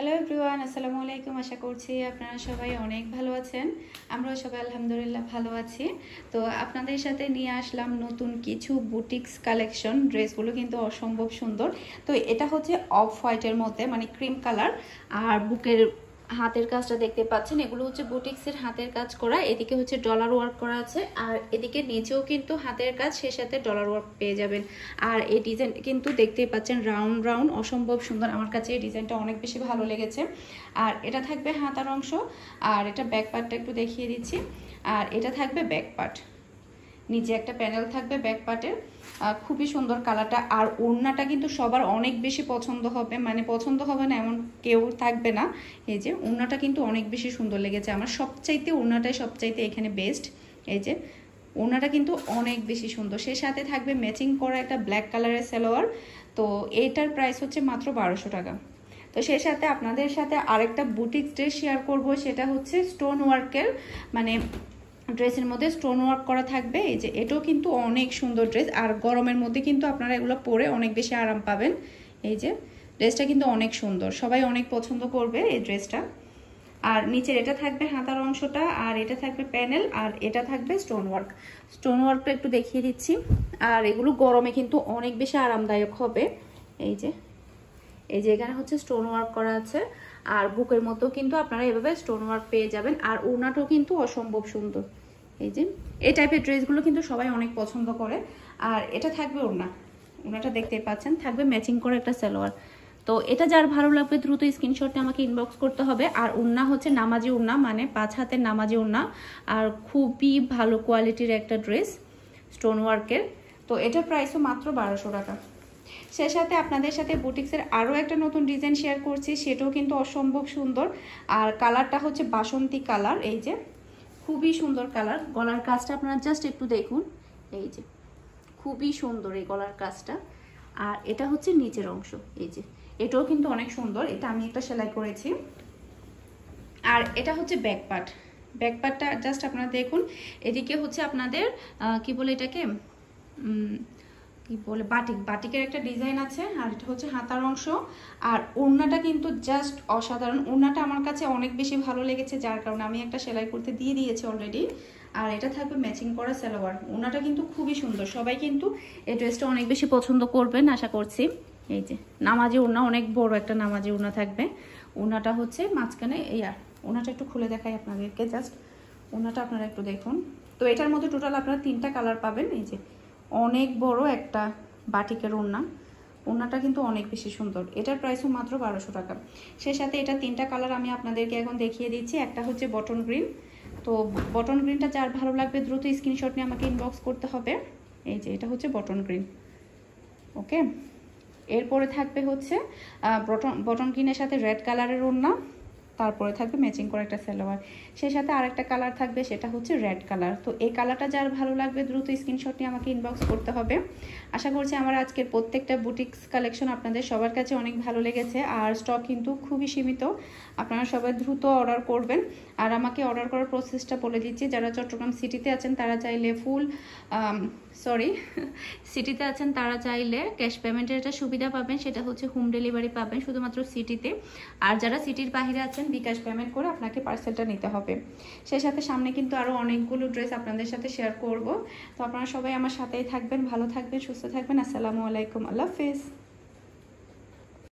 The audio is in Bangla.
হ্যালো এভরিওয়ান, আসসালামু আলাইকুম। আশা করছি আপনারা সবাই অনেক ভালো আছেন। আমরাও সবাই আলহামদুলিল্লাহ ভালো আছি। তো আপনাদের সাথে নিয়ে আসলাম নতুন কিছু বুটিক্স কালেকশন। ড্রেসগুলো কিন্তু অসম্ভব সুন্দর। তো এটা হচ্ছে অফ হোয়াইটের মধ্যে, মানে ক্রিম কালার, আর বুকের হাতের কাজটা দেখতে পাচ্ছেন, এগুলো হচ্ছে বুটিক্সের হাতের কাজ করা। এদিকে হচ্ছে ডলার ওয়ার্ক করা আছে, আর এদিকে নিচেও কিন্তু হাতের কাজ, সে সাথে ডলার ওয়ার্ক পেয়ে যাবেন। আর এই ডিজাইন কিন্তু দেখতেই পাচ্ছেন রাউন্ড রাউন্ড, অসম্ভব সুন্দর। আমার কাছে এই ডিজাইনটা অনেক বেশি ভালো লেগেছে। আর এটা থাকবে হাতার অংশ, আর এটা ব্যাক পার্টটা একটু দেখিয়ে দিচ্ছি। আর এটা থাকবে ব্যাক পার্ট, নিচে একটা প্যানেল থাকবে ব্যাক পার্টের। খুবই সুন্দর কালারটা। আর ওড়নাটা কিন্তু সবার অনেক বেশি পছন্দ হবে, মানে পছন্দ হবে না এমন কেউ থাকবে না। এই যে ওড়নাটা কিন্তু অনেক বেশি সুন্দর লেগেছে আমার, সবচাইতে ওড়নাটাই সবচাইতে এখানে বেস্ট। এই যে ওড়নাটা কিন্তু অনেক বেশি সুন্দর। সে সাথে থাকবে ম্যাচিং করা একটা ব্ল্যাক কালারের সালোয়ার। তো এইটার প্রাইস হচ্ছে মাত্র 1200 টাকা। তো সেই সাথে আপনাদের সাথে আরেকটা বুটিক ড্রেস শেয়ার করব, সেটা হচ্ছে স্টোন ওয়ার্কের, মানে ড্রেসের মধ্যে স্টোন ওয়ার্ক করা থাকবে। এই যে এটাও কিন্তু অনেক সুন্দর ড্রেস, আর গরমের মধ্যে কিন্তু আপনারা এগুলো পরে অনেক বেশি আরাম পাবেন। এই যে ড্রেসটা কিন্তু অনেক সুন্দর, সবাই অনেক পছন্দ করবে এই ড্রেসটা। আর নিচের এটা থাকবে হাতার অংশটা, আর এটা থাকবে প্যানেল, আর এটা থাকবে স্টোন ওয়ার্ক। স্টোন ওয়ার্কটা একটু দেখিয়ে দিচ্ছি। আর এগুলো গরমে কিন্তু অনেক বেশি আরামদায়ক হবে। এই যে এখানে হচ্ছে স্টোন ওয়ার্ক করা আছে, আর বুকের মধ্যেও কিন্তু আপনারা এভাবে স্টোন ওয়ার্ক পেয়ে যাবেন। আর ওড়নাটাও কিন্তু অসম্ভব সুন্দর। এই যে এই টাইপের ড্রেসগুলো কিন্তু সবাই অনেক পছন্দ করে। আর এটা থাকবে ওড়নাটা দেখতেই পাচ্ছেন, থাকবে ম্যাচিং করে একটা সালোয়ার। তো এটা যার ভালো লাগবে দ্রুত স্ক্রিনশটে আমাকে ইনবক্স করতে হবে। আর ওড়না হচ্ছে নামাজি ওড়না, মানে 5 হাতের নামাজি ওড়না, আর খুবই ভালো কোয়ালিটির একটা ড্রেস স্টোন ওয়ার্কের। তো এটার প্রাইসও মাত্র 1200 টাকা। সে সাথে আপনাদের সাথে বুটিক্সের আরও একটা নতুন ডিজাইন শেয়ার করছি, সেটাও কিন্তু অসম্ভব সুন্দর। আর কালারটা হচ্ছে বাসন্তী কালার। এই যে খুবই সুন্দর কালার। গলার কাজটা আপনারা জাস্ট একটু দেখুন। এই যে খুবই সুন্দর এই গলার কাজটা। আর এটা হচ্ছে নিচের অংশ। এই যে এটাও কিন্তু অনেক সুন্দর, এটা আমি একটা সেলাই করেছি। আর এটা হচ্ছে ব্যাক পার্ট। ব্যাক পার্টটা জাস্ট আপনারা দেখুন। এদিকে হচ্ছে আপনাদের কি বলে এটাকে, কি বলে, বাটিকের একটা ডিজাইন আছে। আর এটা হচ্ছে হাতার অংশ। আর ওড়নাটা কিন্তু জাস্ট অসাধারণ। ওড়নাটা আমার কাছে অনেক বেশি ভালো লেগেছে, যার কারণে আমি একটা সেলাই করতে দিয়ে দিয়েছি অলরেডি। আর এটা থাকবে ম্যাচিং করা সালোয়ার। ওড়নাটা কিন্তু খুবই সুন্দর, সবাই কিন্তু এই ড্রেসটা অনেক বেশি পছন্দ করবেন আশা করছি। এই যে নামাজি ওড়না, অনেক বড় একটা নামাজি ওড়না থাকবে। ওড়নাটা হচ্ছে মাঝখানে এই, আর ওড়নাটা একটু খুলে দেখাই আপনাদেরকে, জাস্ট ওড়নাটা আপনারা একটু দেখুন। তো এটার মধ্যে টোটাল আপনারা 3টা কালার পাবেন। এই যে অনেক বড় একটা বাটিকের ওড়নাটা কিন্তু অনেক বেশি সুন্দর। এটার প্রাইসও মাত্র 1200 টাকা। সে সাথে এটা 3টা কালার আমি আপনাদেরকে এখন দেখিয়ে দিচ্ছি। একটা হচ্ছে বটন গ্রিন। তো বটন গ্রিনটা যার ভালো লাগবে দ্রুত স্ক্রিনশট নিয়ে আমাকে ইনবক্স করতে হবে। এই যে এটা হচ্ছে বটন গ্রিন। ওকে, এরপরে থাকবে হচ্ছে বটন গ্রিনের সাথে রেড কালারের ওড়না, তারপরে থাকবে ম্যাচিং করে একটা সালোয়ার। সেই সাথে আরেকটা কালার থাকবে, সেটা হচ্ছে রেড কালার। তো এই কালারটা যার ভালো লাগবে দ্রুত স্ক্রিনশট নিয়ে আমাকে ইনবক্স করতে হবে। আশা করছি আমার আজকের প্রত্যেকটা বুটিক্স কালেকশন আপনাদের সবার কাছে অনেক ভালো লেগেছে। আর স্টক কিন্তু খুবই সীমিত, আপনারা সবাই দ্রুত অর্ডার করবেন। আর আমাকে অর্ডার করার প্রসেসটা বলে দিচ্ছি। যারা চট্টগ্রাম সিটিতে আছেন তারা চাইলে সিটিতে আছেন তারা চাইলে ক্যাশ পেমেন্টের একটা সুবিধা পাবেন, সেটা হচ্ছে হোম ডেলিভারি পাবেন শুধুমাত্র সিটিতে। আর যারা সিটির বাইরে আছেন বিকাশ পেমেন্ট করে আপনাকে পার্সেলটা নিতে হবে। সেই সাথে সামনে কিন্তু আরও অনেকগুলো ড্রেস আপনাদের সাথে শেয়ার করব। তো আপনারা সবাই আমার সাথেই থাকবেন, ভালো থাকবেন, সুস্থ থাকবেন। আসসালামু আলাইকুম, আল্লাহ হাফেজ।